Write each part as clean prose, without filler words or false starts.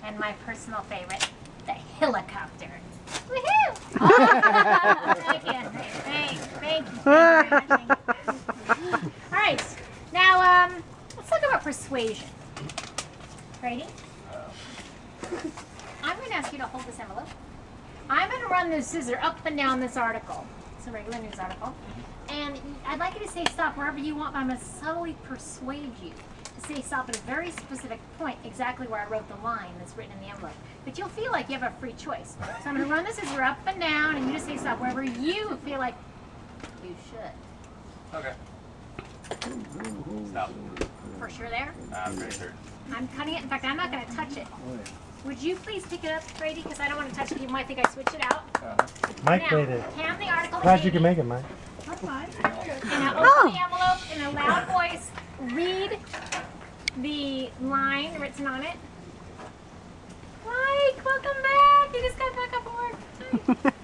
And my personal favorite, the helicopter. Woohoo! Oh, thank you. Thank you. Very much. Thank you. All right. Now, let's talk about persuasion. Ready? I'm going to ask you to hold this envelope. I'm going to run the scissor up and down this article. It's a regular news article. And I'd like you to say stop wherever you want, but I'm going to subtly persuade you to say stop at a very specific point, exactly where I wrote the line that's written in the envelope. But you'll feel like you have a free choice. So I'm going to run the scissor up and down, and you just say stop wherever you feel like you should. Okay. Stop. For sure there? I'm pretty sure. I'm cutting it. In fact, I'm not going to touch it. Would you please pick it up, Brady? Because I don't want to touch it. You might think I switched it out. Mike Now, made it. hand the article. Glad you can make it, Mike. And now open the envelope in a loud voice. Read the line written on it. Mike, welcome back. You just got back up from work.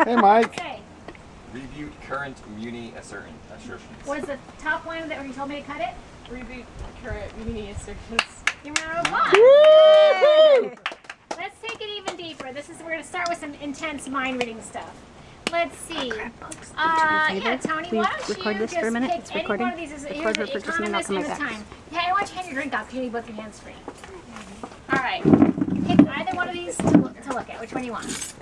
Hey, Mike. Okay. Review current muni assertions. What is the top line that where you told me to cut it? Reboot current mini assertions. You round of applause. Let's take it even deeper. We're going to start with some intense mind reading stuff. Let's see. Yeah, Tony, why don't you record this just for a minute? pick It's any recording. one of these as Record here's her for just a minute, I'll economist come and right the back. time. Yeah, I want you to hand your drink off because you need both your hands free. All right. Pick either one of these to look at. Which one do you want?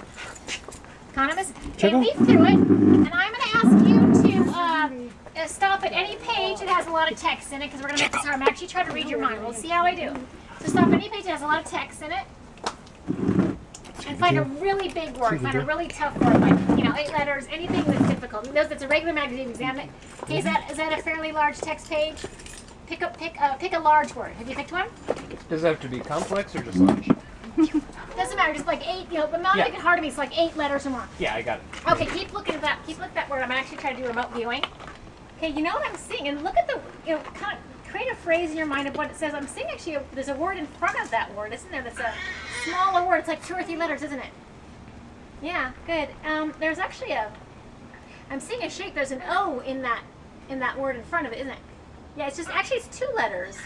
Economist? Okay, leaf through it. And I'm going to ask you to stop at any page that has a lot of text in it because we're going to make this hard. I'm actually trying to read your mind. We'll see how I do. So stop at any page that has a lot of text in it. And find a really big word, find a really tough word, like 8 letters, anything that's difficult. Notice that's a regular magazine exam. Okay, is that a fairly large text page? Pick a large word. Have you picked one? Does it have to be complex or just large? Doesn't matter. Just like 8. But not make it hard to me. It's like 8 letters or more. Yeah, I got it. Okay, keep looking at that. Keep looking at that word. I'm actually trying to do remote viewing. Okay, you know what I'm seeing, and look at the kind of create a phrase in your mind of what it says. I'm seeing actually there's a word in front of that word, isn't there? That's a smaller word. It's like 2 or 3 letters, isn't it? Yeah, good. There's actually I'm seeing a shape. There's an O in that word in front of it, isn't it? Yeah, it's just actually it's 2 letters.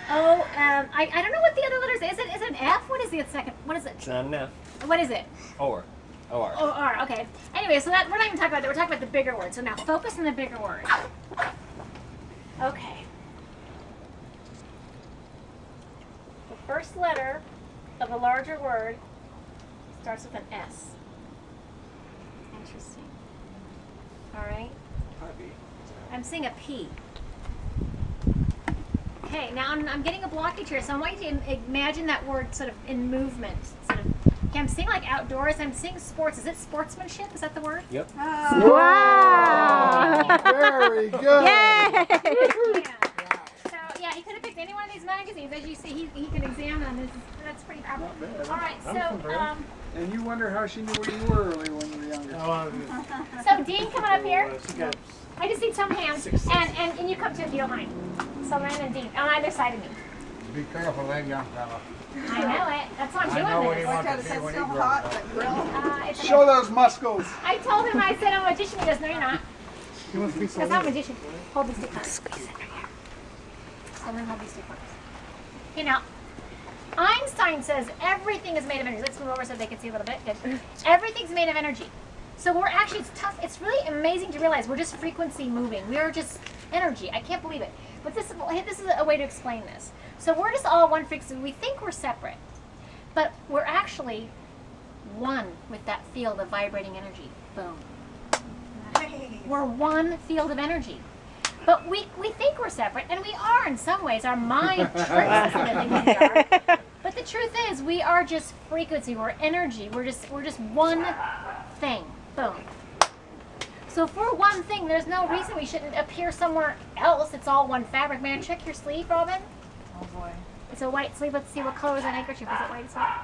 O. I don't know what the other letters is. Is it an F? What is the second? What is it? It's not enough. What is it? Or. O-R. O R. Okay. Anyway, so that we're not even talking about that. We're talking about the bigger word. So now focus on the bigger word. Okay. The first letter of a larger word starts with an S. Interesting. All right. I'm seeing a P. Okay, now I'm getting a blockage here, so I want you to imagine that word sort of in movement. Okay, I'm seeing like outdoors. I'm seeing sports. Is it sportsmanship? Is that the word? Yep. Oh. Wow! Very good. Yay! Yeah. So yeah, he could have picked any one of these magazines. As you see, he can examine them. That's pretty cool. All right, so And you wonder how she knew where you were early when you were younger. so Dean, come on up here. I just need some hands, and you come too if you don't mind. So Len and Dean on either side of me. Be careful, that young fella. I know it. That's why I'm doing this. wants to be when he grows up. It's Show those muscles. I told him, I said, I'm a magician. He goes, no, you're not. He wants to be That's not a magician. Hold these 2 corners. Squeeze it right here. So I'm going to hold these 2 corners. Okay, now, Einstein says everything is made of energy. Let's move over so they can see a little bit. Good. Everything's made of energy. So we're actually, it's tough. It's really amazing to realize we're just frequency moving. We are just energy. I can't believe it. But this is a way to explain this. So we're just all one frequency. We think we're separate. But we're actually one with that field of vibrating energy. Boom. We're one field of energy. But we think we're separate, and we are in some ways. Our mind tricks us into thinking we are. But the truth is, we are just frequency. We're energy. We're just one thing. Boom. So if we're one thing, there's no reason we shouldn't appear somewhere else. It's all one fabric. May I check your sleeve, Robin? Oh boy. It's a white sleeve. Let's see what color is that handkerchief. Is it white as well?